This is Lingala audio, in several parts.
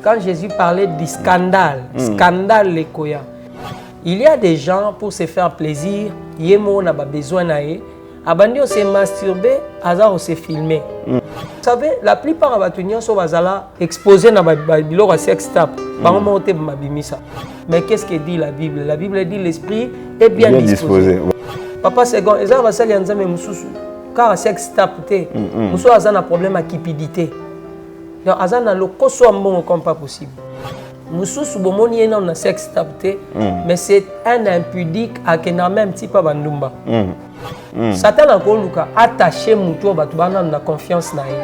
quand Jésus parlait du scandale, scandale les koya. Il y a des gens pour se faire plaisir, yemo n'a pas besoin d'aller. Abandi on s'est masturbé, hasard on s'est filmé. Vous savez, la plupart de batuniens sont exposés dans le sex tap. Mais qu'est-ce que dit la Bible? La Bible dit l'esprit est bien disposé. Papa Segon, les gens vont dire car sex tap, nous avons un problème à cupidité. Donc, azana le koso bon comme pas possible. Mususu bomoni ena na sex tapte, mais c'est un impudique à kena même type bandumba. Satan a koluka attaché muto batu bana na confiance na ye.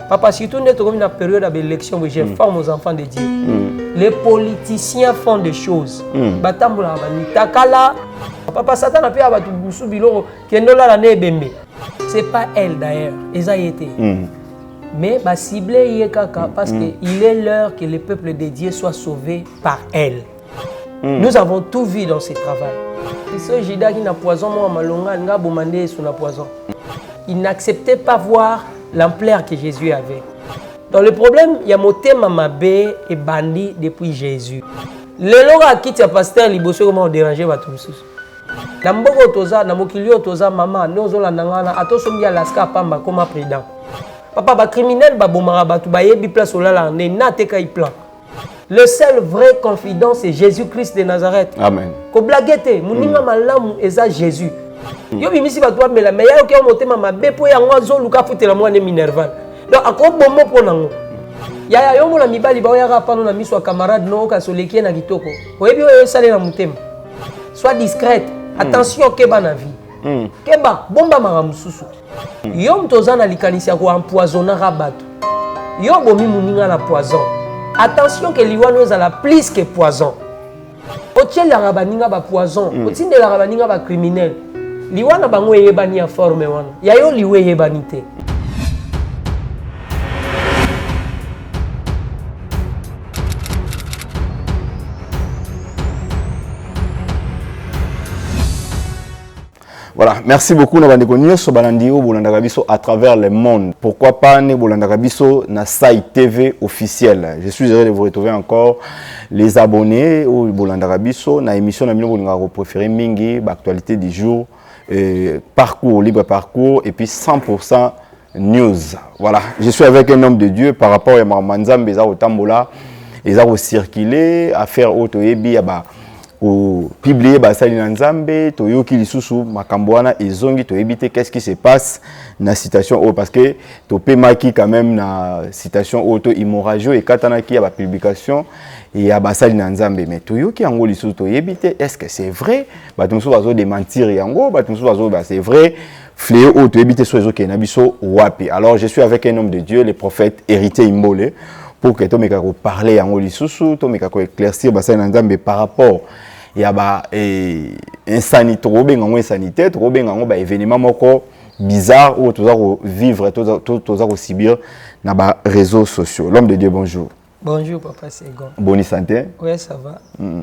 Papa surtout net comme na période d'élection où je forme aux enfants de Dieu. Les politiciens font des choses. Batambola bani takala. Papa Satan a pu abatu musu biloko kendola la ne bembe. C'est pas elle d'ailleurs, eza yete. Mais bah, ciblé parce qu'il est l'heure que le peuple de Dieu soit sauvé par elle. Nous avons tout vu dans ce travail. Ce Jida qui n'a poison, moi, Malonga, n'a bomandé sous la poison. Il n'acceptait pas voir l'ampleur que Jésus avait. Dans le problème, il y a moté Mamabé et bandit depuis Jésus. Les loga qui tient pasteur, les bosses comment déranger va tout ça. Namboko toza, namokilio toza, maman, nozo la nangana, atosombi alaska pamba comme président. Papa, ba criminel, ba bomara, ba tout, ba yebi place au lala, ne na te kai plan. Le seul vrai confident, c'est Jésus-Christ de Nazareth. Amen. Ko blaguete, muninga malamu eza Jésus. Yo bimisi ba toi mais la meilleure que monter mama be po ya ngwazo luka futela mwana minerval. Donc ako bombo po nango. Ya yo mona mibali ba ya rapano na miso camarade no ka soleki na kitoko. Oyebi oyo sale na mutema. Sois discrète. Attention keba na vie. Keba bomba mara mususu. Yo mtoza na likanisi ya ko empoisonner bato. Yo bomi muninga na poison. Attention que liwano ezala plus que poison. Otie la rabaninga ba poison, otinde la rabaninga ba criminel. Liwana bango yebani ya forme wana. Ya yo liwe yebani te. Voilà, merci beaucoup Nabandeko Nyonso Balandio Bolandagabiso à travers le monde. Pourquoi pas ne Bolandagabiso na site TV officiel. Je suis heureux de vous retrouver encore les abonnés au Bolandagabiso na émission na mino bolingako préféré mingi actualité du jour, parcours libre parcours et puis 100% news. Voilà, je suis avec un homme de Dieu par rapport à Manzambe za otambola, ils ont circulé à faire auto yebi aba ou publier basali na nzambe toyoki lisusu makambo wana ezongi to éviter qu'est-ce qui se passe na citation parce que to pemaki quand même na citation auto immoragio et katana ki ya ba publication et ya basali na nzambe mais toyoki yango lisusu to éviter est-ce que c'est vrai batumso bazo démentir yango batumso bazo ba c'est vrai fléau auto éviter so ezo ke na biso wapi. Alors je suis avec un homme de Dieu le prophète Héritier Imbole pour que tomeka ko parler yango lisusu tomeka ko éclaircir basali na nzambe par rapport il y a insanité, insanité, événement moko bizarre où tu vas vivre, tu vas subir dans les réseaux sociaux. L'homme de Dieu, bonjour. Bonjour, Papa Segon. Bonne santé. Oui, ça va.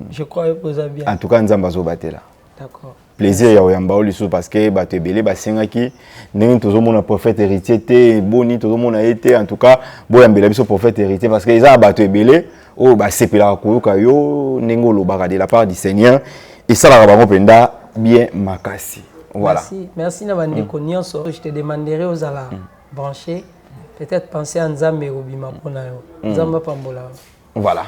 Je crois que vous allez bien. En tout cas, nous avons battu là. D'accord. Plaisir ya oyamba olisu parce que ba tebele ba sengaki ndenge tozomona prophète héritier te boni tozomona été en tout cas boyambela biso prophète héritier parce que ils a ba tebele o ba sepela koyoka yo ndenge lobaka de la part du Seigneur et ça la bango penda bien makasi. Voilà. Merci na bandeko nyonso. Je te demanderai aux ala brancher peut-être penser à Nzambe obima pona yo. Nzamba pambola. Voilà.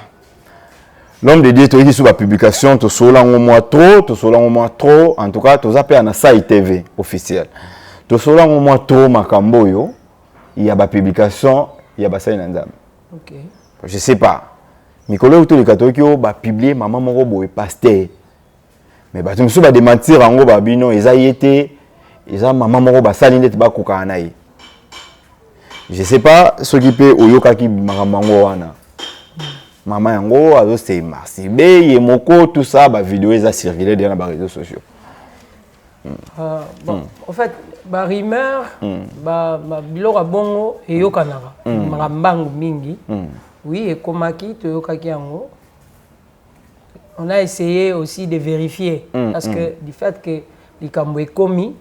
L'homme de Dieu, tu as sur la publication, tu as au moins trop, en tout cas, tu as un site TV officiel. Tu as au moins trop, Makamboyo, il y a la publication, il y a la site Nzambe. Ok. Je ne sais pas. Mais quand tu as publié, maman m'a pasteur. Mais tu me suis démentir en gros, bino, ils ont été, ils ont maman m'a saliné, tu as coupé. Je ne sais pas ce qui peut au yoka qui m'a wana. Maman yango azo c'est merci be yemoko tout ça ba vidéo eza circulé dans les réseaux sociaux. Bon, en fait ba rumeur ba biloko bongo e yokanaka makambangu mingi. Oui, et komaki to yokaki yango. On a essayé aussi de vérifier parce que du fait que likambo ekomi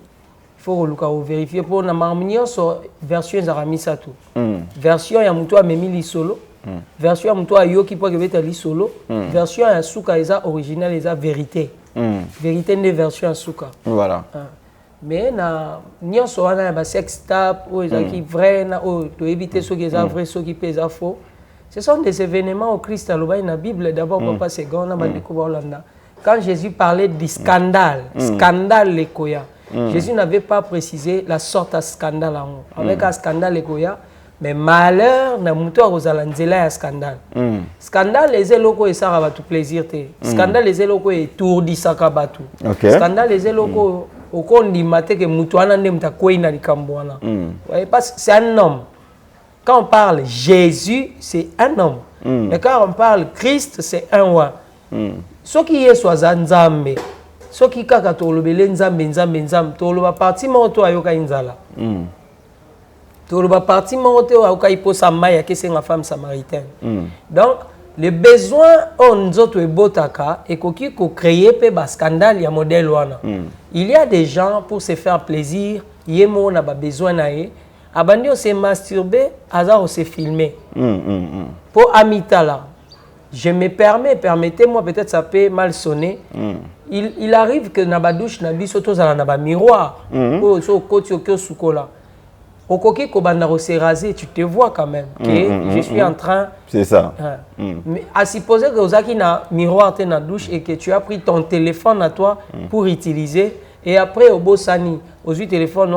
il faut vérifier pour na marminio so version za ramisa tout. Version ya muto amemi li solo version muto ayoki po ke beta li solo version ya suka eza original eza vérité vérité ne version ya suka voilà mais na nyonso wana ya ba sex tape o eza ki vrai na o to éviter ceux qui eza vrai ceux qui pèsent faux. Ce sont des événements au Christ à la Bible d'abord papa second na bandiko ba Hollanda. Quand Jésus parlait du scandale, scandale les koya. Jésus n'avait pas précisé la sorte de scandale. Avec un scandale les koya, mais malheur na muto rozala nzela ya scandale. Scandale les eloko et ça va tout plaisir te. Scandale les eloko et tourdisaka batu. Scandale les eloko au kondimate que muto ana ndemta kwena likambo wana. Parce que c'est un homme. Quand on parle Jésus, c'est un homme. Mais quand on parle Christ, c'est un roi. Ce qui est soit Nzambe, ce qui kaka tolobele Nzambe, toloba parti moto ayoka inzala. Toloba parti moto ayoka iposa maya que c'est une femme samaritaine. Donc les besoins on zoto ebotaka et koki ko créer pe ba scandale ya modèle wana. Il y a des gens pour se faire plaisir, yemo na ba besoin nae, abandi on se masturber, aza on se filmer. Pour amitala. Je me permets, permettez-moi, peut-être ça peut mal sonner. Il arrive que dans la douche, dans le miroir, au koki kobanda se raser, tu te vois quand même que je suis en train. C'est ça. Mais à supposer que vous na miroir dans la douche et que tu as pris ton téléphone à toi pour utiliser et après au bossani, aux téléphone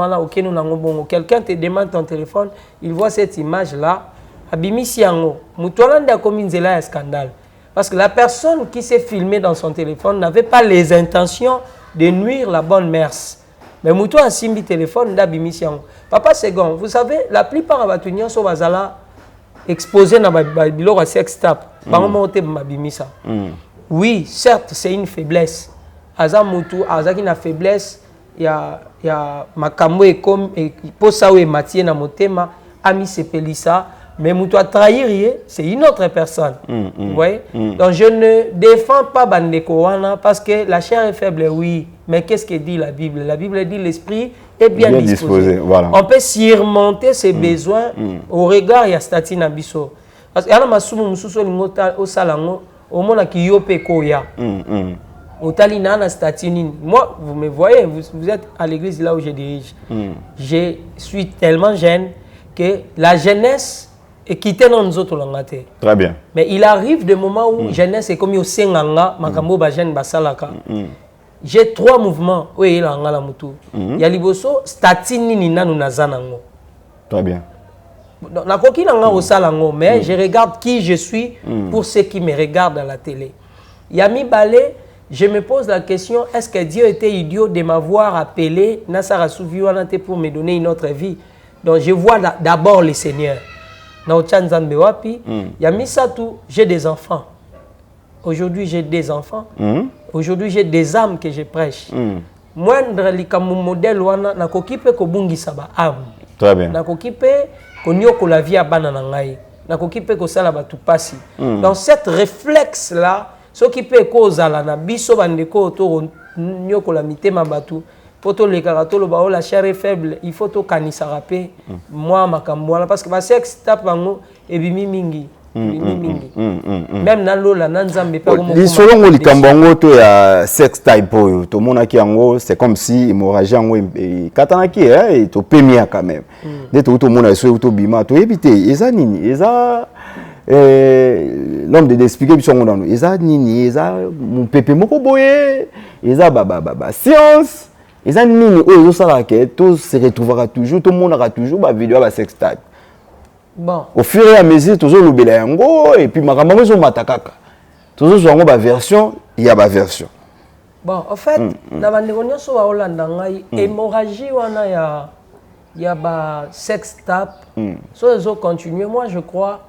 quelqu'un te demande ton téléphone, il voit cette image là. Abimisi yango, mutualanda komi nzela ya scandale. Parce que la personne qui s'est filmée dans son téléphone n'avait pas les intentions de nuire la bonne mœurs. Mais mutu a simbi téléphone d'abimisi yango. Papa Second, vous savez, la plupart abatunions sont bazala exposés dans biloko sex tape. Oui, certes, c'est une faiblesse. Aza mutu, aza ki na faiblesse, ya makambo e comme et posa we matie na motema, ami sepelisa. Mais Moutoua trahir, c'est une autre personne. Vous voyez? Donc je ne défends pas Bandeko Wana parce que la chair est faible, oui. Mais qu'est-ce que dit la Bible? La Bible dit l'esprit est bien disposé. Voilà. On peut surmonter ses besoins au regard de Stati Nabiso. Parce que Masumu Mususo au Salango, au monde qui yope koya. Au Talina na Statini. Moi, vous me voyez, vous êtes à l'église là où je dirige. Je suis tellement jeune que la jeunesse et quitter nos autres langues. Très bien. Mais il arrive des moments où jeunesse est comme au Senganga, makambo ba jeune basalaka. J'ai trois mouvements où il a la mutu. Ya liboso statini ni nanu nazanango. Très bien. Na koki nanga au salango, mais je regarde qui je suis pour ceux qui me regardent à la télé. Yami Balé, je me pose la question, est-ce que Dieu était idiot de m'avoir appelé Nasara Souviouanate pour me donner une autre vie? Donc je vois d'abord le Seigneur. J'ai des enfants. Aujourd'hui, j'ai des enfants. Aujourd'hui, j'ai des âmes que je prêche. Moindre likamu modèle wana na kokipe ko bungisa ba âme. Très bien. Na kokipe ko nyoko la vie abana na ngai. Na kokipe ko sala ba tupasi. Dans cette réflexe là, ce qui peut causer la biso bandeko to nyoko la mitema batu. Poto le karatolo ba la chair est faible, il faut to kanisa rapé moi makambo parce que ba sex tape bango et bimi mingi. Même na lola na nzambe pa comme li solongo likambo to ya sex type oyo to monaki yango c'est comme si hémorragie yango katanaki et to pemia quand même de to mona so to bima to éviter eza nini eza l'homme de d'expliquer biso ngona eza nini eza mon pepe moko boye eza ba science. Et ça, nous se retrouvera toujours, tout le monde aura toujours ma vidéo à sex type. Bon. Au fur et à mesure, toujours le bélango, et puis ma maman, ils ont matakaka. Toujours sur ma version, il y a ma version. Bon, en fait, dans la réunion sur la Hollande, hémorragie, il y a ba sex tape. Si ils ont continué, moi je crois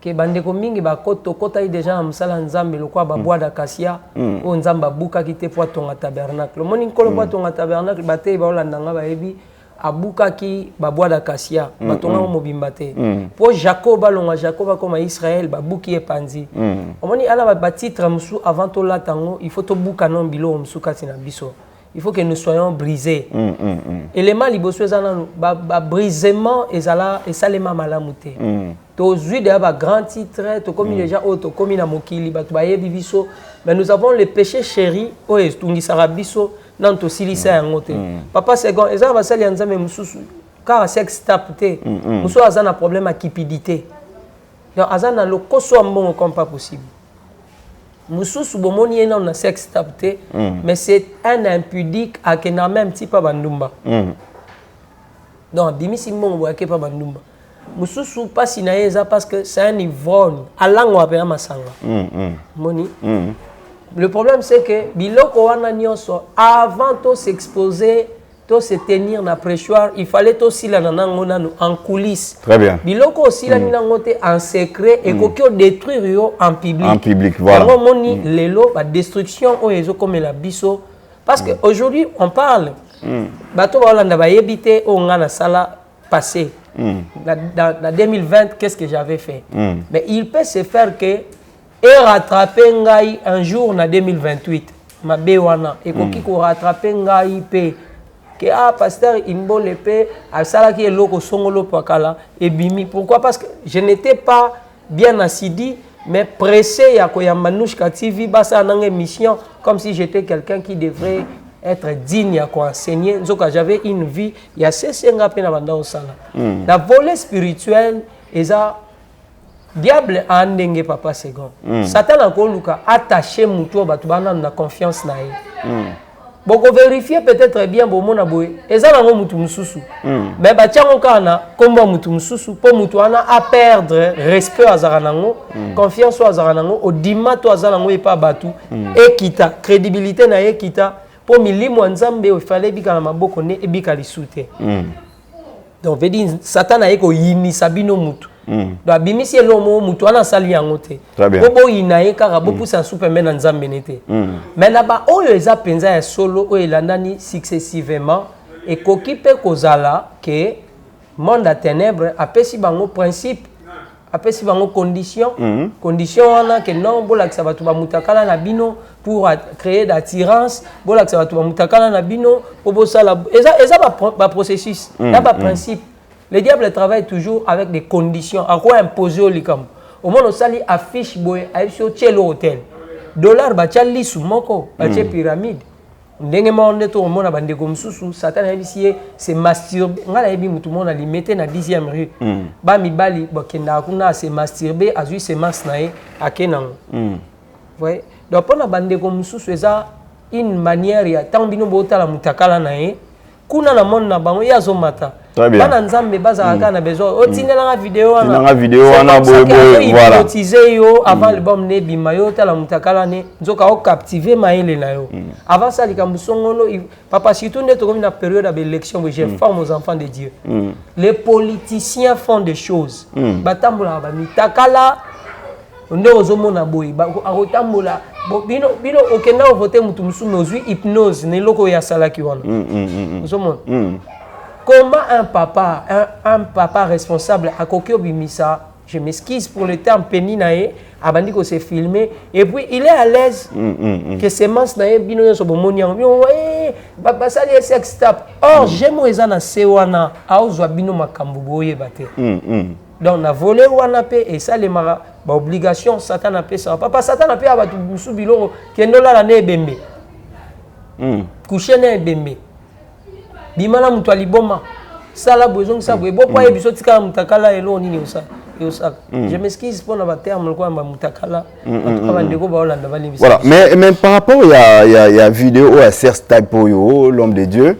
que bandeko mingi ba koto kota déjà am sala nzambe lokwa ba bois d'acacia o nzamba buka kite po tonga tabernacle moni nkolo po tonga tabernacle batei ba olandanga ba ebi abuka ki ba bois d'acacia batonga mo bimbate po Jacob alonga Jacob comme Israël ba buki e panzi moni ala ba titre musu avant to latango il faut to buka non bilo musu kati na biso il faut que nous soyons brisés. Élément liboso ezana brisement ezala esalema malamute. To zui de ba grand titre, to comme les gens auto comme na mokili ba to ba yebi biso, mais nous avons le péché chéri o estungisaka biso nan to silisa yango te. Papa second ezana basali ya nzambe mususu car sex tapte. Mususu azana problème à cupidité. Donc azana le koso mbongo comme pas possible. Mususu bomoni ena na sex tapte, mais c'est un impudique à que na même type pas bandumba. Donc bimisi mbongo boake pas bandumba. Mususu pas sinaeza parce que c'est un ivrogne. Alango apena masanga. Moni. Le problème c'est que biloko wana nyonso avant de s'exposer, de se tenir na préchoir, il fallait aussi la nanango nanu en coulisses. Très bien. Biloko aussi la nanango te en secret et kokyo détruire yo en public. En public, voilà. Alors moni lelo ba destruction o ezo comme la biso parce que aujourd'hui on parle. Bato ba Hollande ba yebité o ngana sala passé. Dans 2020, qu'est-ce que j'avais fait? Mais il peut se faire que et rattraper ngai un jour en 2028. Ma bewana et ko rattraper ngai pe que pasteur Imbo l'épée à sala qui est loko songolo pakala et bimi. Pourquoi? Parce que je n'étais pas bien assidé mais pressé à Koyamanouchka TV basa nang émission comme si j'étais quelqu'un qui devrait être digne à enseigner. Donc j'avais une vie, il y a ces la volée spirituelle et ça diable a ndenge papa second. Satan a koluka attaché muto batubana na confiance na ye. Boko vérifier peut-être bien bo mona boy. Eza na mutu mususu. Mais ba tiango kana komba mutu mususu po mutu ana a perdre respect à zaranango, confiance à zaranango, au dimato à zaranango et pas batu. Ekita, crédibilité na ekita. Pour milimo nzambe il fallait bika na maboko ne ebika lisute. Donc veut dire Satan a eko yini sabino mutu. Donc abimisi elomo mutu ana sali yango te. Bobo inaye kaka bo pousa supermen na nzambe nete. Mais là-bas oyo eza penza ya solo oyo elandani successivement et kokipe kozala que monde à ténèbres apesi bango principe apesi bango condition wana que non bolakisa batu ba mutakala na bino pour créer d'attirance bolakisa batu ba mutakala na bino po bosala eza ba processus là ba principe. Le diable travaille toujours avec des conditions à quoi imposer au likam au moins osali affiche boy aisho chelo hotel dollar ba chali sumoko ba che pyramide ndenge monde to mona bandeko mususu Satan yebisi c'est masturber ngala yebi mutu mona limité na 10e rue ba mibali bokenda kuna se masturber azui semence nae akenango voyez donc pona bandeko mususu eza une manière ya tambino botala mutakala nae kuna na monde na bango yazo mata bana nzambe bazaka na besoin otinela na vidéo wana voilà hypnotiser yo avant l'album ne bima yo tala mutakala ne nzoka o captiver maele na yo avant ça likambu songolo papa surtout ne to comme na période d'élection où je forme aux enfants de Dieu les politiciens font des choses batambola ba mitakala onde ozomona boy akotambola bino okenda voter mutu musu nozui hypnose ne loko ya salaki wana ozomona. Comment un papa responsable a kokyo bimisa, je m'excuse pour le terme peninae, abandi ko se filmer et puis il est à l'aise que semence nae bino yo sobomoni yango ba sali sex tap. Or j'aime ezana sewana aozwa bino makambo boye bate. Donc na volé wana pe et ça les mara ba obligation Satan a fait ça. Papa Satan a fait abatu busu biloko kendo la ne bembe. Coucher ne bembe. Bimala mutu aliboma sala besoin ça bo po ebiso tika mutakala elo nini osa je m'excuse pour na terme quoi mutakala ndeko ba Hollande bali. Voilà, mais par rapport il y a vidéo à Serge Tapoyo l'homme de Dieu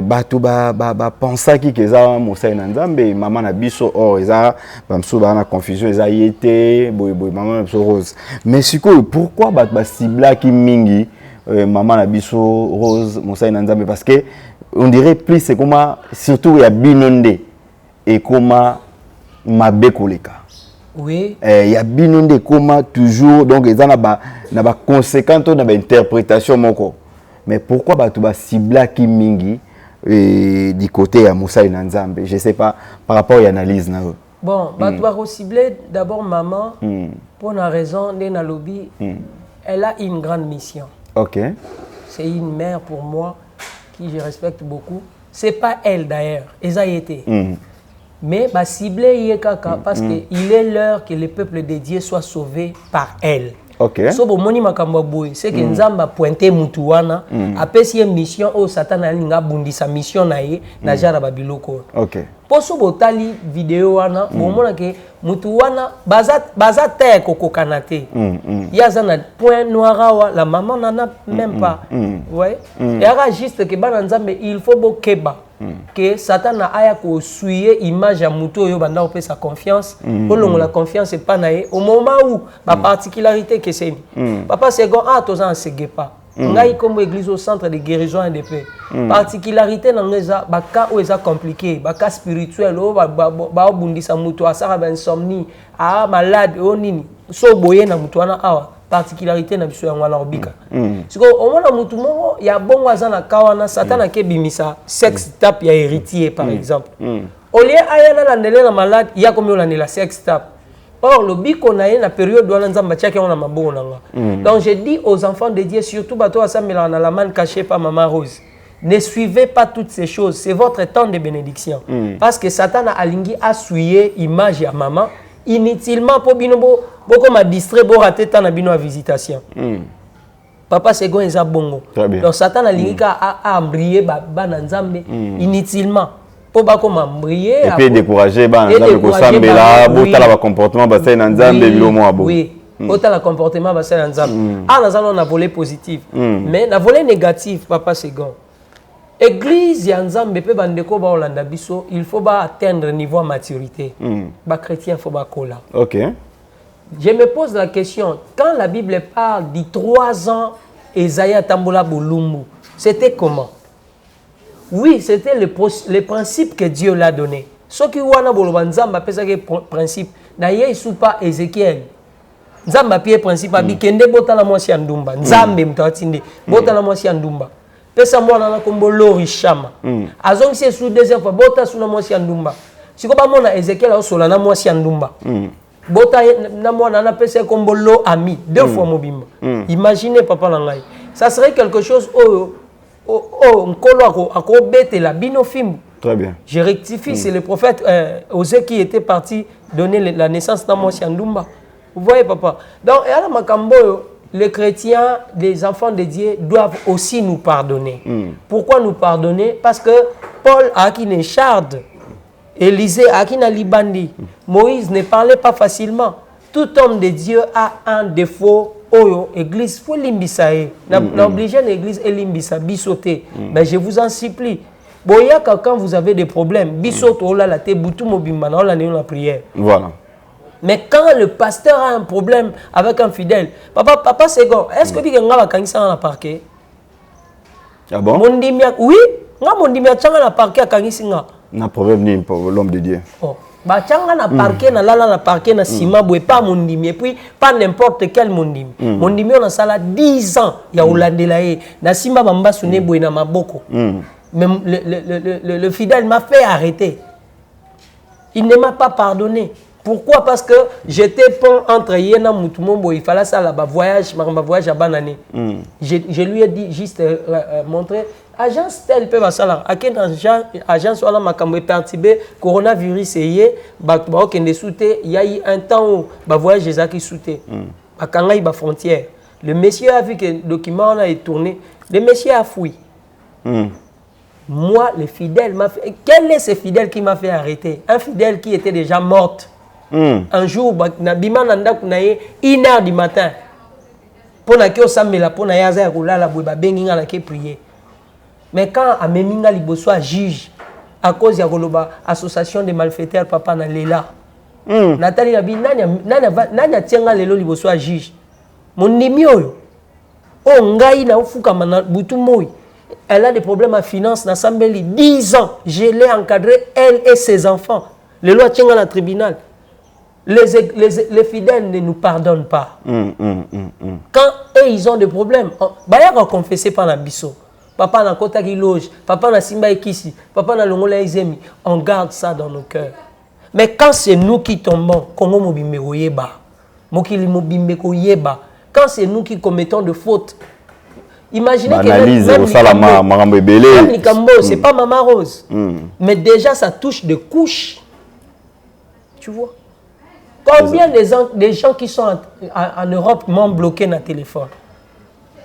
batu ba pensa ki keza Moussa Nzambe maman na biso or eza bamso ba na confusion eza yete boy maman na biso Rose mais siko pourquoi ba cibla ki mingi maman na biso Rose Moussa Nzambe parce que on dirait plus c'est comment surtout il y a binonde et comment mabekoleka oui il y a binonde comment toujours donc ils na ba conséquences na ba interprétation moko mais pourquoi ba tu ba cibla ki mingi du côté à Moussa Nzambe je sais pas par rapport à l'analyse na bon ba tu ba cibler d'abord maman pour une raison de na lobby elle a une grande mission. OK. c'est une mère pour moi qui je respecte beaucoup. C'est pas elle d'ailleurs, eza été. Mais bah ciblé parce qu'il est l'heure que le peuple de Dieu soit sauvé par elle. Ok. So bomoni makambo boy, c'est que Nzamba pointé mutu wana, apesi mission au Satan alinga bundisa mission na ye na jara babiloko. Ok. Poso botali vidéo wana, bomona ke mutu wana baza te kokokana te. Yaza na point noir wa la maman nana même pas. Ouais. Et ara juste que bana Nzambe il faut bokeba. Que Satan a aya ko suyer image à muto yo banda opé sa confiance. Pour la confiance est pas naé au moment où la particularité que c'est. Papa c'est gon tozan segé pas. Ngai comme église au centre de guérison et de paix. Particularité dans les cas où c'est compliqué, cas spirituel, ba bundisa muto asara ba insomnie, malade nini. So boye na muto na awa. Particularité na biso yango na obika. Siko omona mutu moko ya bongo azana kawana Satan ke bimisa sex tape ya héritier par exemple. Au lieu ayana landele na malade ya komi olandela sex tape. Or le biko na ye na période wana Nzamba tiaki na mabongo nanga. Donc je dis aux enfants de Dieu surtout bato asambela na la manne cachée par maman Rose. Ne suivez pas toutes ces choses, c'est votre temps de bénédiction. Parce que Satan a alingi a souillé image ya maman inutilement pour binobo beaucoup m'a distrait pour rater tant na bino à visitation. Papa c'est gon eza bongo. Donc Satan a lingika a embrayé ba na Nzambe inutilement pour ba comme embrayé et puis décourager ba Nzambe ko sambela botala ba comportement ba sai na Nzambe bilomo abo. Oui. Botala comportement ba sai na Nzambe. Nous allons na volet positif. Mais na volet négatif papa c'est gon. Église ya Nzambe pe bandeko ba Olanda biso, il faut ba atteindre niveau de maturité. Ba chrétien faut ba kola. OK. Je me pose la question, quand la Bible parle de 3 ans Esaïa Tambola Bolumbu, c'était comment? Oui, c'était le principe que Dieu l'a donné. Ce qui wana boloba Nzamba pesa ke principe na ye soupa Ézéchiel. Nzamba pie principe abikende botala mwasi ndumba. Nzambe mtatinde botala mwasi ndumba. Pesa mwana na kombo Lori Shama. Azong se sous deuxième fois bota sous na mwasi ndumba. Siko ba mona Ézéchiel osola na mwasi ndumba. Bota na mwana na pesa kombo Lo Ami 2 fois mobimba. Imaginez papa na ngai. Ça serait quelque chose nkolo akobete la bino film. Très bien. Je rectifie, c'est le prophète Osée qui était parti donner la naissance dans mwasi ndumba. Vous voyez papa. Donc et à la makambo les chrétiens, les enfants de Dieu doivent aussi nous pardonner. Pourquoi nous pardonner? Parce que Paul a qui ne charde, Élisée a qui n'a libandi, Moïse ne parlait pas facilement. Tout homme de Dieu a un défaut. Oyo, église, faut l'imbisae. N'obligez l'église et l'imbisa, bisoté. Mais je vous en supplie. Boya, quand vous avez des problèmes, bisoto, oh là, la te boutou mobimba, on la prière. Voilà. Mais quand le pasteur a un problème avec un fidèle, papa c'est bon. Est-ce que tu as un parquet? Ah bon? Oui, tu as un parquet à Kangisinga. Un problème ni pour l'homme de Dieu. Oh. Bah tianga na parquet na lala na parquet na ciment boy pas mondimi et puis pas n'importe quel mondimi. Mondimi on a sala 10 ans ya olandela ye na simba bamba sune boy na maboko. Mais le fidèle m'a fait arrêter. Il ne m'a pas pardonné. Pourquoi? Parce que j'étais pont entre Yéna Moutoumombo, il fallait ça là-bas, voyage à Banané. Je lui ai dit, juste montrer, agence telle peut va ça là, à quelle agence voilà ma camé perturbé, coronavirus et yé, bah il y a eu un temps où bah voyage les acquis souté, à Kangaï bah frontière. Le monsieur a vu que le document a été tourné, le monsieur a fui. Moi, le fidèle m'a fait. Quel est ce fidèle qui m'a fait arrêter? Un fidèle qui était déjà mort. Un jour, Nabima Nanda Kunaye, 1h du matin. Pour na kio samela, pour na yaza ya kulala, bouba benginga la ke prier. Mais quand Ameminga Libosoa juge, à cause de l'association des malfaiteurs, papa na lela. Nathalie Nabi, nanya tienga lelo Libosoa juge. Mon nimio, oh ngai na ufuka mana butu moi. Elle a des problèmes à finance dans Sambeli. 10 ans, je l'ai encadré, elle et ses enfants. Les lois tiennent à la tribunal. Les fidèles ne nous pardonnent pas. Quand eux, ils ont des problèmes, ils vont confesser par la bisso. Papa n'a kota qui loge, papa n'a simba ekisi, papa n'a longola ezemi. On garde ça dans nos cœurs. Mais quand c'est nous qui tombons, Kongo mobimbe oyeba, mokili mobimbe koyeba, quand c'est nous qui commettons de fautes, Imaginez que même Likambo, c'est pas Maman Rose. Mais déjà, ça touche de couches. Tu vois? Combien des gens qui sont en Europe m'ont bloqué dans le téléphone?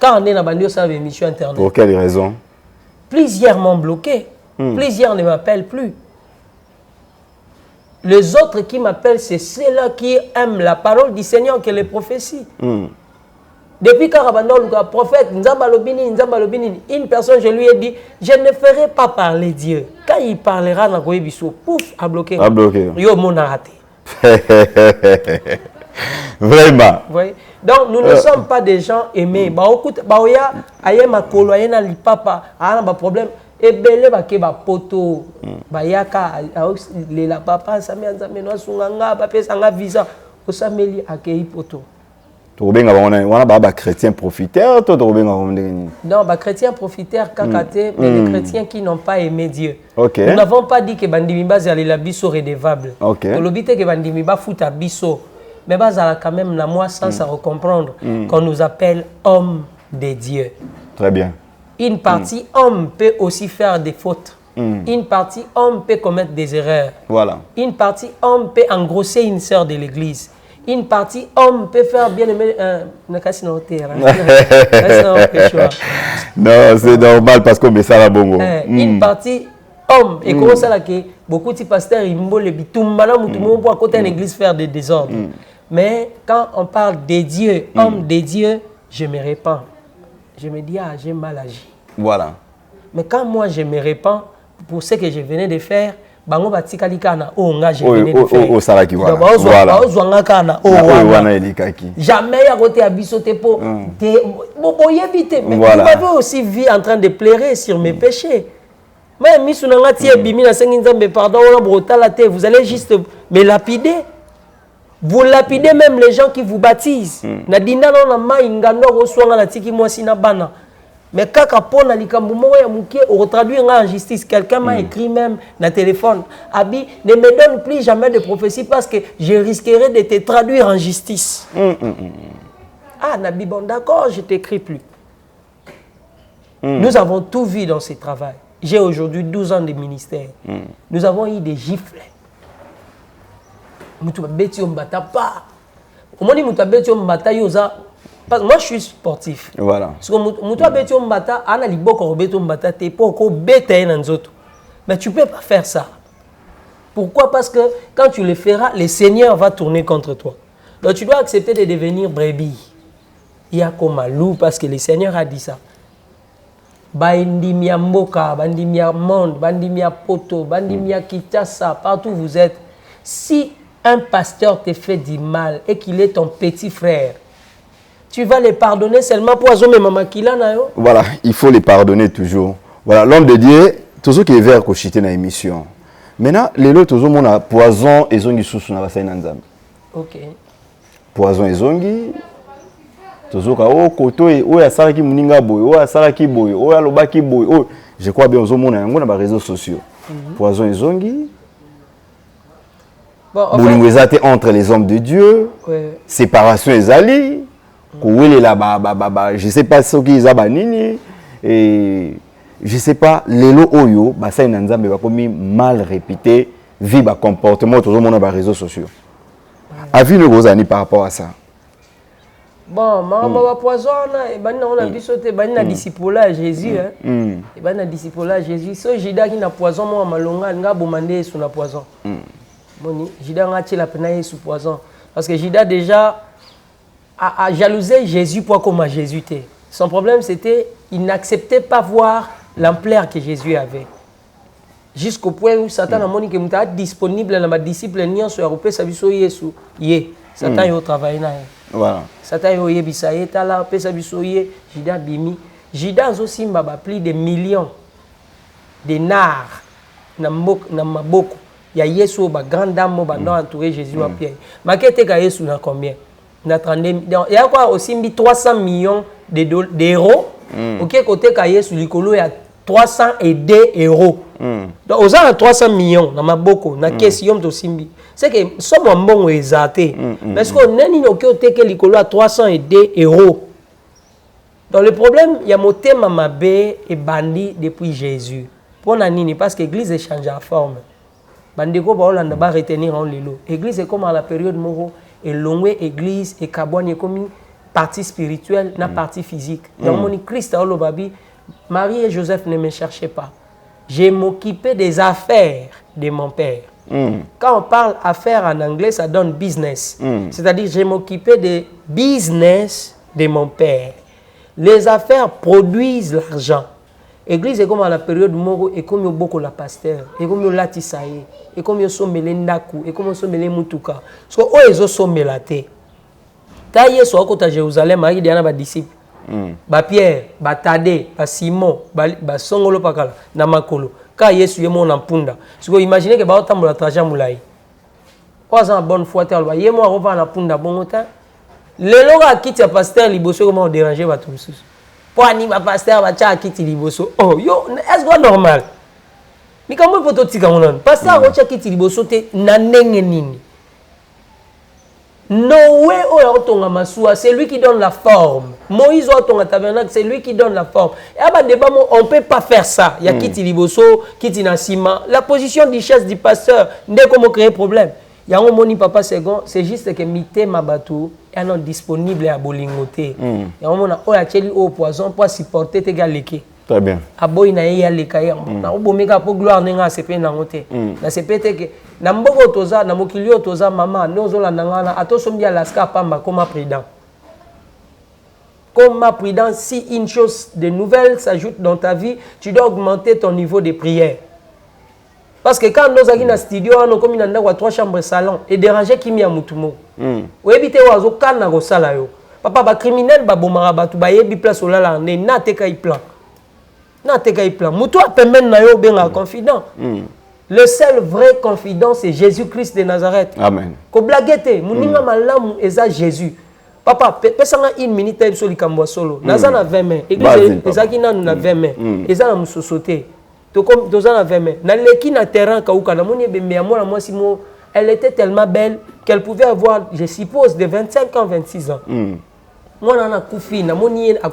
Quand on est dans la émission Internet. Pour quelle raison? Plusieurs m'ont bloqué. Plusieurs ne m'appellent plus. Les autres qui m'appellent, c'est ceux-là qui aiment la parole du Seigneur que les prophéties. Depuis Karabandol, le prophète, une personne, je lui ai dit, je ne ferai pas parler Dieu. Quand il parlera dans le pouf, à bloquer. À bloquer. Yo, mon raté. Vraiment. Vous voyez? Donc, nous ne sommes pas des gens aimés. Bah, écoute, bah, oya, ma kolo, oya, na li papa, ah, na problème. Et belé, bah, ke, bah, poto, bah, yaka, la papa, ça me a no sunganga, papa, sanga visa, au sameli, akei poto. On a chrétiens profiteurs, non, chrétiens profiteurs, kakate, mais les chrétiens qui n'ont pas aimé Dieu. Okay. Nous n'avons pas dit que Bandimiba zali la biso redevable. Okay. Le but est que Bandimiba fout à biso. Mais bazala quand même na moi sans à comprendre qu'on nous appelle hommes de Dieu. Très bien. Une partie homme peut aussi faire des fautes. Une partie homme peut commettre des erreurs. Voilà. Une partie homme peut engrosser une sœur de l'église. Une partie homme peut faire bien aimer non, c'est normal parce qu'on met ça là bongo. Une partie homme et comment ça là que beaucoup de pasteurs ils le bitumba là mutumo pour à côté de l'église faire des désordres. Mais quand on parle de Dieu, homme de Dieu, je me répands. Je me dis ah, j'ai mal agi. Voilà. Mais quand moi je me répands pour ce que je venais de faire, bango batikali kana o nga je venais de faire. O salaki voilà. Voilà. Kana o wana elikaki. Jamais à côté abiso te po te boyebite mais vous m'avez aussi vu en train de pleurer sur mes péchés. Mais misunanga tie bimi na sengi nzambe pardon on brotala te vous allez juste me lapider. Vous lapidez même les gens qui vous baptisent. Na dinda na mai ngando ko swanga na tiki mwasi na bana. Mais quand on a traduit en justice, quelqu'un m'a écrit même dans le téléphone, Abi, ne me donne plus jamais de prophétie parce que je risquerais de te traduire en justice. Ah, Nabi, bon, d'accord, je ne t'écris plus. Nous avons tout vu dans ce travail. J'ai aujourd'hui 12 ans de ministère. Nous avons eu des gifles. Parce que moi je suis sportif. Voilà. Parce que mais tu ne peux pas faire ça. Pourquoi? Parce que quand tu le feras, le Seigneur va tourner contre toi. Donc tu dois accepter de devenir brebis. Il y a comme un loup parce que le Seigneur a dit ça. Bandimia Mboka, Bandimia Monde, Bandimia Poto, Bandimia Kitassa, partout où vous êtes. Si un pasteur te fait du mal et qu'il est ton petit frère, tu vas les pardonner seulement pour azome mama kilana yo. Voilà, il faut les pardonner toujours. Voilà, l'homme de Dieu, toujours qui est vers kochité na émission. Maintenant, les lots toujours mon a poison et zongi sous na basai nanzam. OK. Poison et zongi toujours ka o koto e o ya saraki muninga boy, o ya saraki boy, o ya lobaki boy. O je crois bien ozo mona yango na ba réseaux sociaux. Poison et zongi. Bon, enfin, entre les hommes de Dieu. Ouais. Séparation et ali. Je ne sais pas ce qu'ils ont nini et je ne sais pas les lots oyo basai nanzambe ba komi mal répété vie ba comportement toujours mon ba réseaux sociaux. Avis nous gozani par rapport à ça. Bon, maman va poisonner et ben on a bisoté ben na disciple à Jésus hein. Et ben na disciple à Jésus so jida qui na poison moi malonga nga bomandé sous na poison. Moni jida ngati la pena sous poison parce que jida déjà à jalouser Jésus pour comme Jésus était. Son problème c'était il n'acceptait pas voir l'ampleur que Jésus avait. Jusqu'au point où Satan a montré qu'il était disponible dans ma disciple nian sur européen sabiso Yesu. Satan yo travaille na. Voilà. Satan yo yebisa etala pe sabiso ye Jida bimi. Jida aussi m'a plus de millions de nard na maboko. Ya Yesu ba grande dame ba non entouré Jésus à Pierre. Makete ka Yesu na combien? Il y a quoi aussi 300 millions d'euros. Ok, côté Kaye sur l'icolo, il y a 302 euros. Donc, aux gens 300 millions, dans ma boko, dans question de Simbi. C'est que somme un bon exaté. Parce qu'on n'a ni au côté que l'icolo a 302 euros. Donc le problème, il y a motema mabé et bandi depuis Jésus. Pour nani parce que l'église est changée en forme. Bandeko ba olanda ba retenir en lelo. L'église est comme à la période moro et longue église et kabouane comme partie spirituelle na partie physique. Donc mon Christ a babi Marie et Joseph ne me cherchaient pas. Je m'occupais des affaires de mon père. Quand on parle affaires en anglais, ça donne business. C'est-à-dire je m'occupais des business de mon père. Les affaires produisent l'argent. L'église est comme à la période moro et comme beaucoup la pasteur et comme la tisaye et comme yo sommele ndaku et comme yo sommele mutuka. So o ezo sommela te. Ta yeso akota Jérusalem ari diana ba disciple. Ba Pierre, ba Tade, ba Simon, ba songolo pakala na makolo. Ka Yesu yemo na mpunda. Siko imaginez que ba otambola trajet mulai. Oza bonne foi te alba yemo arova na punda bongota. Lelo ka kiti ya pasteur liboso comment déranger ba tout. Pour animer pasteur va tcha kiti liboso. Oh yo, est-ce que normal? Ni comment peut to tika monan? Pasteur va tcha kiti liboso te na ndenge nini? Noé otonga masua, c'est lui qui donne la forme. Moïse otonga tabernacle, c'est lui qui donne la forme. Et à débat on peut pas faire ça. Il y a kiti liboso, kiti na sima. La position du chef du pasteur, n'est comment créer problème. Il y a un moni papa second, c'est juste que mité mabatou est non disponible à bolingoté. Il y a un mona oya cheli au poison pour supporter tes galeke. Très bien. Aboy na ya lekaya. Na obomeka pour gloire nenga sepe na ngote. Na sepete ke na mboko toza na mokilio toza mama nozola nangana atosombi alaska pamba comme prudent. Comme prudent, si une chose de nouvelle s'ajoute dans ta vie, tu dois augmenter ton niveau de prière. Parce que quand nous avons un studio, nous avons 3 chambres salon et déranger qui m'a mutumo. Oui, bité oazo kana go sala yo. Papa ba criminel ba bomara ba tu ba yebi place olala ne na te kai plan. Na te kai plan. Mutu apemen na yo benga confident. Le seul vrai confident c'est Jésus-Christ de Nazareth. Amen. Ko blaguete, muninga malamu eza Jésus. Papa, pesanga une minute sur le cambo solo. Nazana 20 mains. Église ezaki na 20 mains. Ezana musosote. Elle était tellement belle qu'elle pouvait avoir, je suppose, de 25 ans, 26 ans. Moi, je suis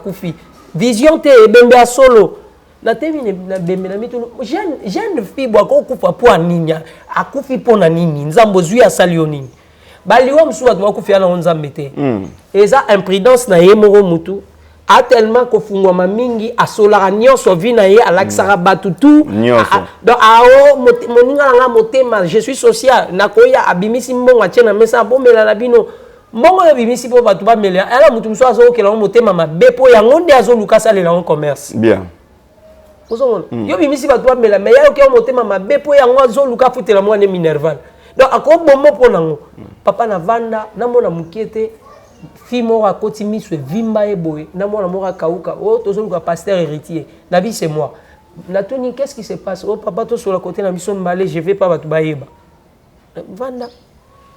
Koufi. Vision te ebembe solo. Na termine na bembe na mitu jeune fille boa ko kufa po aninya akufi po na nini nzambo zui asalio nini baliwa msuwa twa kufi ana nzambe te eza imprudence na yemoro mutu a tellement ko fungwa mingi asola nyonso vina ye alaksara batutu donc ao moninga nga motema je suis social nakoya abimisi mbonga tena mesa bomela na bino mbongo ya bimisi po batu ba mela ala mutu mso azo kela motema mabe po yango nde azo lukasa lela en commerce bien yo bimisi batu ba mela mais ya yo ke motema mabe po yango azo luka futela mwana minerval donc akobomo po nango papa na vanda na mona mukete fi mora koti miswe vimba eboye na mona mora kauka oh tozo luka pasteur héritier nabi c'est moi natoni qu'est-ce qui se passe oh papa to sur la côté na biso mbale je vais pas batu bayeba vanda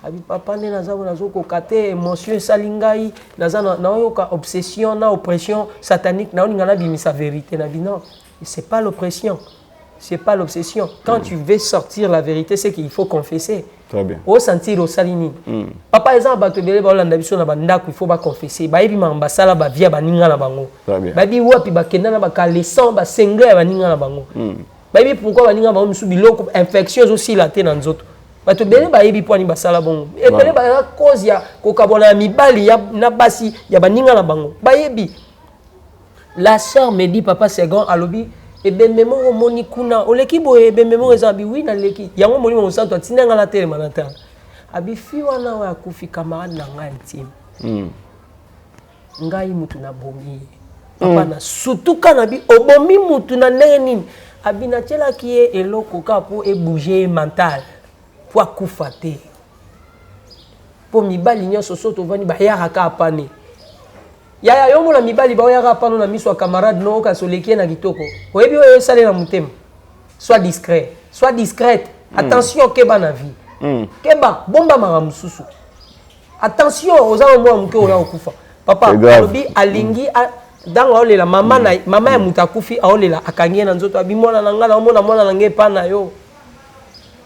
abi papa ne nazawo nazoko kate émotion salingai nazana na yoka obsession na oppression satanique na oninga na bimisa vérité na bino c'est pas l'oppression c'est pas l'obsession quand tu veux sortir la vérité c'est qu'il faut confesser. Très bien. Au sentir au salini. Papa exemple bato belé ba olanda biso na bandako il faut ba confesser. Ba yebi mamba sala ba via ba ninga na bango. Ba bi wapi ba kenda na ba kalesan ba sengle ba ninga na bango. Ba yebi pourquoi ba ninga ba musu biloko infections aussi la te na nzoto. Bato belé ba yebi poani ba sala bongo. E belé ba cause ya kokabona mibali ya na basi ya ba ninga na bango. Ba yebi. La sœur me dit papa second alobi et ben mémoire moni kuna oleki boye ben mémoire ezabi oui na leki yango moni mo santo tinanga la tele manata abi fi wana wa kufi camarade na ngai intime ngai mutu na bomi papa na sutuka na bi obomi mutu na neni abi na tela ki e eloko ka po e bouger mental po akufa te po mibali nyoso soto vani ba ya ka apane ya yo mona mibali ba oyaka pano na miso camarade no ka soleki na kitoko oyebi oyo sale na mutema sois discret sois discrète attention keba na vie keba bomba mara mususu attention ozama mwa muke oya okufa papa lobi alingi danga olela mama na mama ya mutakufi aolela akangie na nzoto abimona na ngala omona mwana na nge pa na yo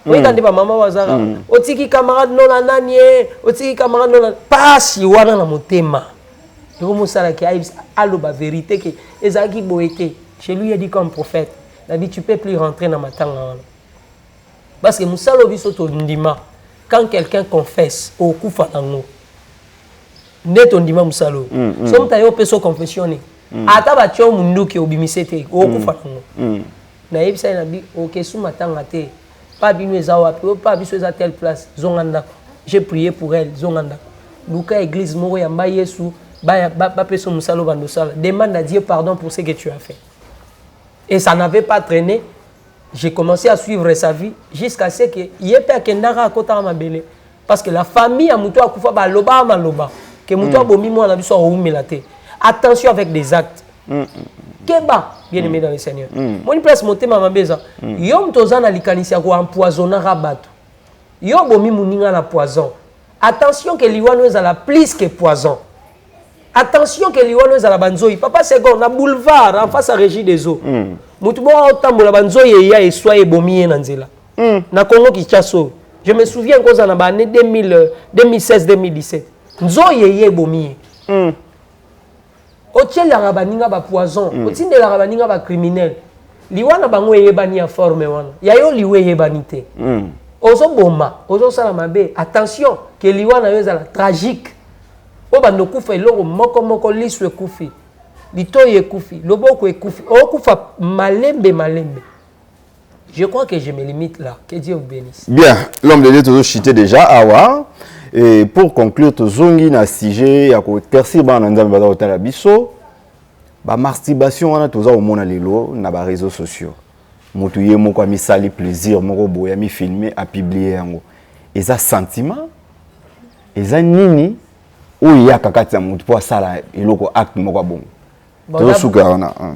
weka ndiba mama wazara otiki camarade no na nani otiki camarade no na pasi wana na mutema Et comme ça, qui a la vérité, que Ezaki Boété, chez lui, il a dit comme prophète, il a dit tu ne peux plus rentrer dans ma tanga. Parce que Moussalo Bisoto Ndima, quand quelqu'un confesse au Koufa Nango, net on Ndima Moussalo, somme tayo peso confessionné. Ata batio mundu ki obimisete au Koufa Nango. Na yebisa na bi OK sous matanga te. Pas binu ezawa pas biso eza telle place zonganda. J'ai prié pour elle zonganda. Luka église moro ya mba Yesu ba peso Moussalo bandosala. Demande à Dieu pardon pour ce que tu as fait. Et ça n'avait pas traîné. J'ai commencé à suivre sa vie jusqu'à ce que Yepe Kendara à Kota Mabele. Parce que la famille a Moutou a Koufa Baloba Maloba. Que Moutou a Bomi moi on a vu ça au Oumélate. Attention avec des actes. Keba, bien aimé dans le Seigneur. Moi une place monter ma beza. Yom tozana likanisia ko empoisonner rabato. Yo Bomi Mouninga la poison. Attention que l'iwano est à la plus que poison. Attention que l'iwano est à la banzoi. Papa Segon, na boulevard en face à Régie des eaux. Mutubo otambola banzoi ya eswa ebomiye na nzela. Na Congo Kinshasa. Je me souviens qu'on en a année 2016-2017. Nzoye ebomiye. Otiel la rabaninga ba poison, otinde la rabaninga ba criminel. Liwana bango yebani a forme wana. Yayo liwe yebanite. Ozo boma, ozo sala mabe. Attention que liwana yo ezala tragique. O bando kufa eloko moko liswe kufi. Litoye kufi, loboko ekufi. O kufa malembe. Je crois que je me limite là. Que Dieu vous bénisse. Bien, l'homme de Dieu toujours chité déjà awa. Et pour conclure, tozongi na sujet ya ko tersi ba na nzambe ba otala biso. Ba masturbation wana toza au mona lelo na ba réseaux sociaux. Mutu ye moko mi sali plaisir moko boya mi filmer a publier yango. Eza sentiment, eza nini ou ya kakati ya mutu po sala eloko acte moko bon.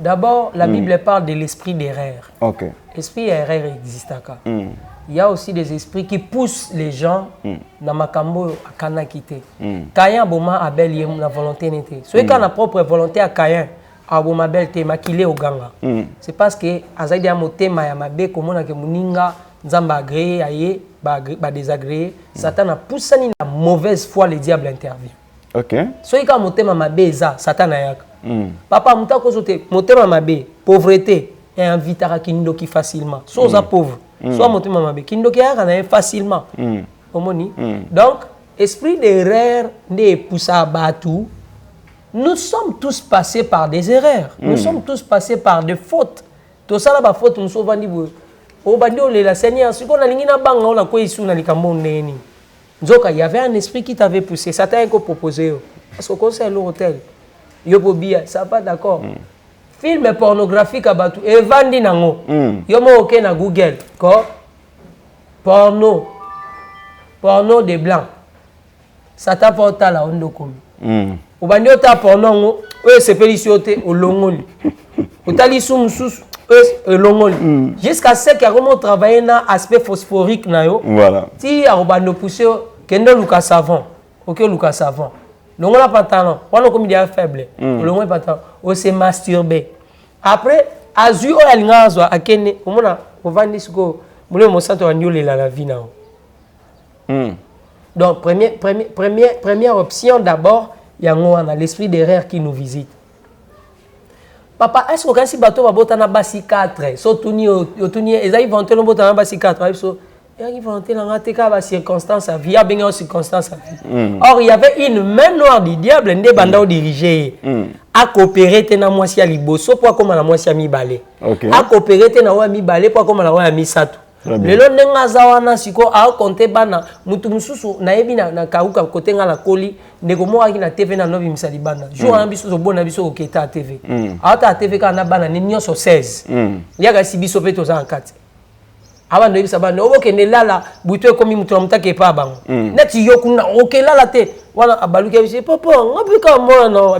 D'abord, la Bible parle de l'esprit d'erreur. Ok. L'esprit d'erreur existe à Il y a aussi des esprits qui poussent les gens dans Makambo à Kana quitter. Caïn Boma Abel y la volonté n'était. Celui qui a la propre volonté à Caïn, à Boma Abel te maquillé au ganga. C'est parce que Azaïdi a moté Mayamabe comme on a que Muninga Nzamba agréé aïe ba désagréé. Satan a poussé la mauvaise foi, le diable intervient. Ok. Celui qui a moté Mamabe ça Satan a yak. Papa muta kozote moté Mamabe pauvreté et invitera kindoki facilement. Soza pauvre. Soit monter maman qui nous a facilement. Donc, esprit d'erreur n'est poussé à battre. Nous sommes tous passés par des erreurs. Nous sommes tous passés par des fautes. Tout ça là, faute nous sommes vendus. Au bandio la Seigneur, ce qu'on a l'ingénieur bang on a quoi ici na likambo neni. Nzoka, il y avait un esprit qui t'avait poussé. Ça t'a encore proposé. Parce qu'au conseil l'hôtel, Yobobia, ça pas d'accord. Film pornographique à Batou et vandi nango. Yomo ok na Google ko porno de blanc. Ça t'apporte la ondo komi. Au bandio ta porno ngo e se félicité au longoli. Au tali sumsus e longoli. Jusqu'à ce qu'il y a vraiment travaillé na aspect phosphorique na yo. Voilà. Ti a bando pousser kendo luka savon. OK luka savon. Longo la pantalon, on a comme il est faible. Longo pantalon, on s'est masturbé. Après, azu o yalingazo akene, on a vandi suko, mule mo santo andiole la vie na. Donc première option d'abord, il y a l'esprit d'erreur qui nous visite. Papa, est-ce que quand si bateau va botter na basi 4, so tuni ezai vanter no botter na basi 4, so il vanter na ngate ba circonstance à vie, bien une circonstance à vie. Or il y avait une main noire du diable ndé banda diriger a coopérer te na mwasi ya liboso pour comme la mwasi ya mibale. A coopérer te na wa mibale pour comme la wa ya misato. Lelo ndenga zawana siko a compter bana mutu mususu na yebi na kauka côté nga la koli ndeko mo aki na TV na nobi misali bana. Jour na biso zo bona biso oketa TV. Ata TV kana bana ni nyoso 16. Yaka si biso pe to za nkati. Avant de dire ça, on ne lala, buto comme mutu mutake pa bango. Neti yokuna OK lala te. Wana abaluka bisi papa, ngapi ka moi na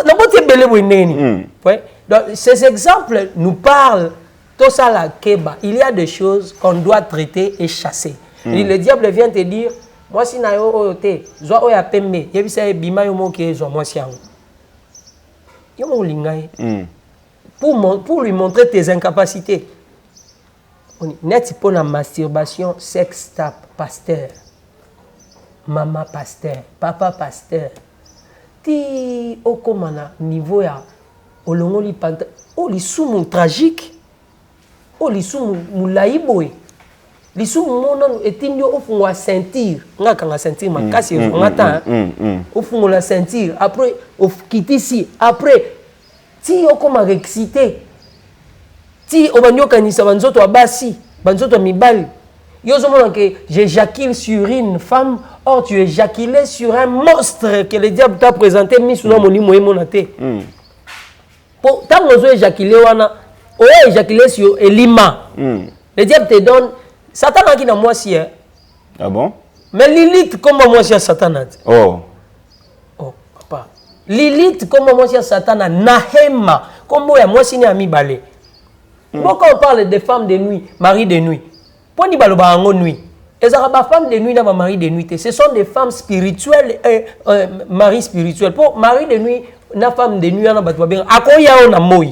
na bote belé weneni. Donc ces exemples nous parlent tout ça la keba. Il y a des choses qu'on doit traiter et chasser. Le diable vient te dire moi si na yo te, zo oya pembe, yebisa bima yo moke zo moi si yango. Yo mo lingai. Pour lui montrer tes incapacités. Net pour la masturbation, sex tap, pasteur, maman pasteur, papa pasteur. ti okomana niveau ya olongoli panta o lisumu tragique o lisumu mulaiboy lisumu mona etindio ofungwa ceinture ngaka nga ceinture makasi ngata ofungwa ceinture après ofkitisi après ti okoma excité ti obanyokanisa banzoto abasi banzoto mibali yozo mona que j'éjacule sur une femme. Or, tu éjaculais sur un monstre que le diable t'a présenté, mis sous mon lit, mon athée. Tant que tu éjaculé, on a éjaculé sur Elima. Le diable te donne. Satan a qui dans moi si. Ah bon? Mais Lilith, comment moi si Satan a? Oh, papa. Lilith, comment moi si Satan a? Nahema, comment moi si ami balé. Quand on parle des femmes de nuit, mari de nuit, pour ni baloba en nuit. Les femmes de nuit, dans mari de nuit, ce sont des femmes spirituelles et mari spirituel. Pour mari de nuit, na femme de nuit, on a battu bien. Akoya on a moi.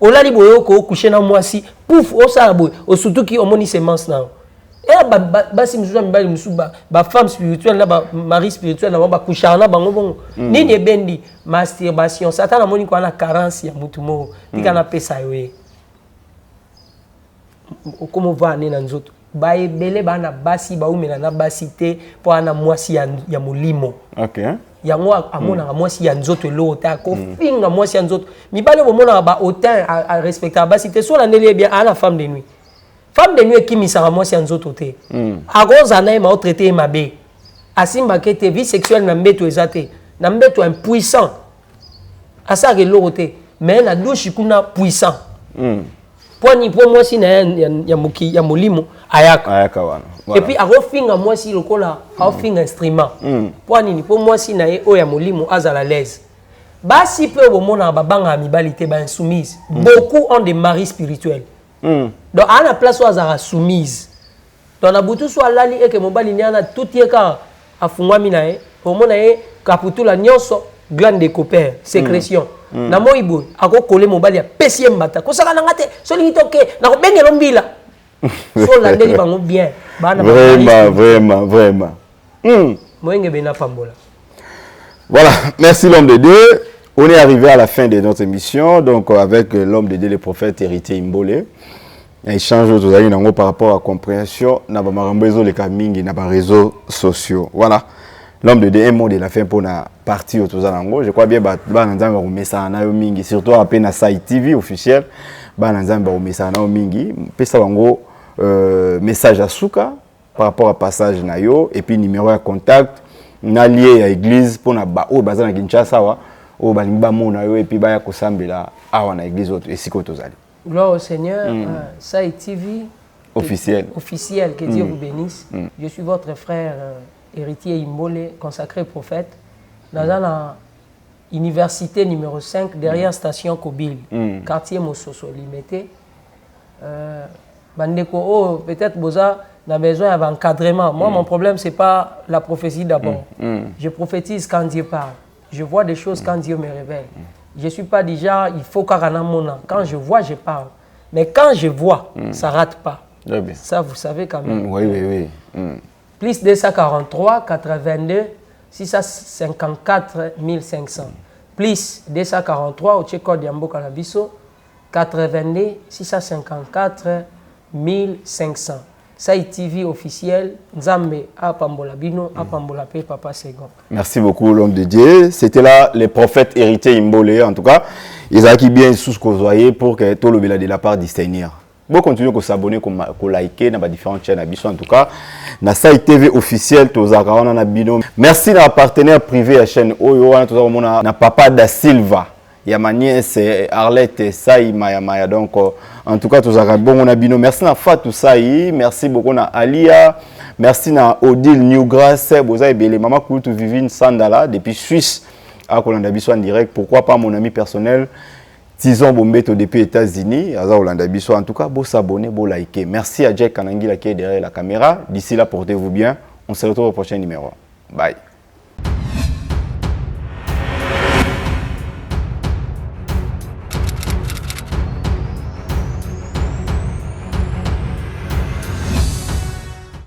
On a dit boyo ko coucher na moi si. Pouf, on sa boy. Au surtout qui on moni semence na. Et basi msuza mbali msuba. Ba femme spirituelle na ba mari spirituel na ba coucher na bango bongo. Nini bendi masturbation. Satan na moni ko na carence ya mutu mo. Tika na pesa yoye. Comment va na nzoto? Bae bele bana basi ba umela na basi te po ana mwasi ya molimo. OK. Yango amona mwasi ya nzoto lota ko finga mwasi ya nzoto. Mibale bomona ba autant à respecter basi te so la ndeli bien à la femme de nuit. Femme de nuit qui misara mwasi ya nzoto te. Agoza na ma traité mabe. Asimba ke te vie sexuelle na mbeto ezate. Na mbeto impuissant. Asa ke lorote mais na douche kuna puissant. Poni pour moi si na ya molimo ayaka wana. Et puis a finga moi si lokola a finga instrument. Poni ni pour moi si na o ya molimo azala l'aise. Basi pe bomona babanga mibalité ba insoumise. Beaucoup ont des maris spirituels. Donc à la place où azara soumise. Donc na butu so lali et que mobali nyana tout yeka afungwa minae bomona e kaputula nyonso glande de copère sécrétion. Na moibo ako coller mobali ya pesi mbata ko saka nanga te so lingi toke na ko bengelo mbila so la ndeli bango bien bana vraiment moyenge bena pambola. Voilà, merci l'homme de Dieu. On est arrivé à la fin de notre émission donc avec l'homme de Dieu le prophète Héritier Imbole. Échange autour nango par rapport à la compréhension na ba marambezo le kamingi na ba réseaux sociaux. Voilà. L'homme de Dieu un mot de la fin pour la partie autour de je crois bien bananzamba umesa na yo mingi surtout à peine Sai TV officiel bananzamba umesa na yo mingi pesa bango message à Souka par rapport à passage na yo et puis numéro de contact na lié à église pour na ba o bazana Kinshasa wa o balingi ba mona yo et puis ba ya kosambela awa na église autre et siko tozali. Gloire au Seigneur. Sai TV officiel que Dieu vous bénisse. Je suis votre frère Héritier Imbole, consacré prophète, dans la université numéro 5, derrière station Kobil, quartier Mososo, limité. Bandeko, peut-être Boza a besoin d'encadrement. Moi, mon problème, ce n'est pas la prophétie d'abord. Je prophétise quand Dieu parle. Je vois des choses quand Dieu me révèle. Je ne suis pas déjà, il faut qu'Aranamona. Quand je vois, je parle. Mais quand je vois, ça ne rate pas. Ça, vous savez quand même. Oui. Plus 243 82 654 500. Plus 243 au Tchécode Yambo Kalabiso 82 654 500. Sai TV officiel Nzambe Apambola Bino Apambola Pe Papa Segon. Merci beaucoup l'homme de Dieu. C'était là les prophètes Héritier Imbole en tout cas. Ils ont acquis bien sous ce que vous voyez pour que tout le de la part du Seigneur. Bon, continuez à s'abonner, à liker dans différentes chaînes en tout cas. Na Sai TV officiel, on a bino. Merci à partenaire privé à la chaîne Oyo, na Papa da Silva. Yamanie c'est Arlette Sai Maya. Donc en tout cas bon on a bino. Merci à Fatou Sai, merci beaucoup à Alia, merci à Odile Newgrass, Boza Ebele, Maman Koutou Vivine Sandala depuis Suisse à Kolanda Biso en direct. Pourquoi pas mon ami personnel Tison Bombeto depuis les États-Unis, en tout cas, vous s'abonner, vous liker. Merci à Jack Kanangila qui est derrière la caméra. D'ici là, portez-vous bien. On se retrouve au prochain numéro. Bye.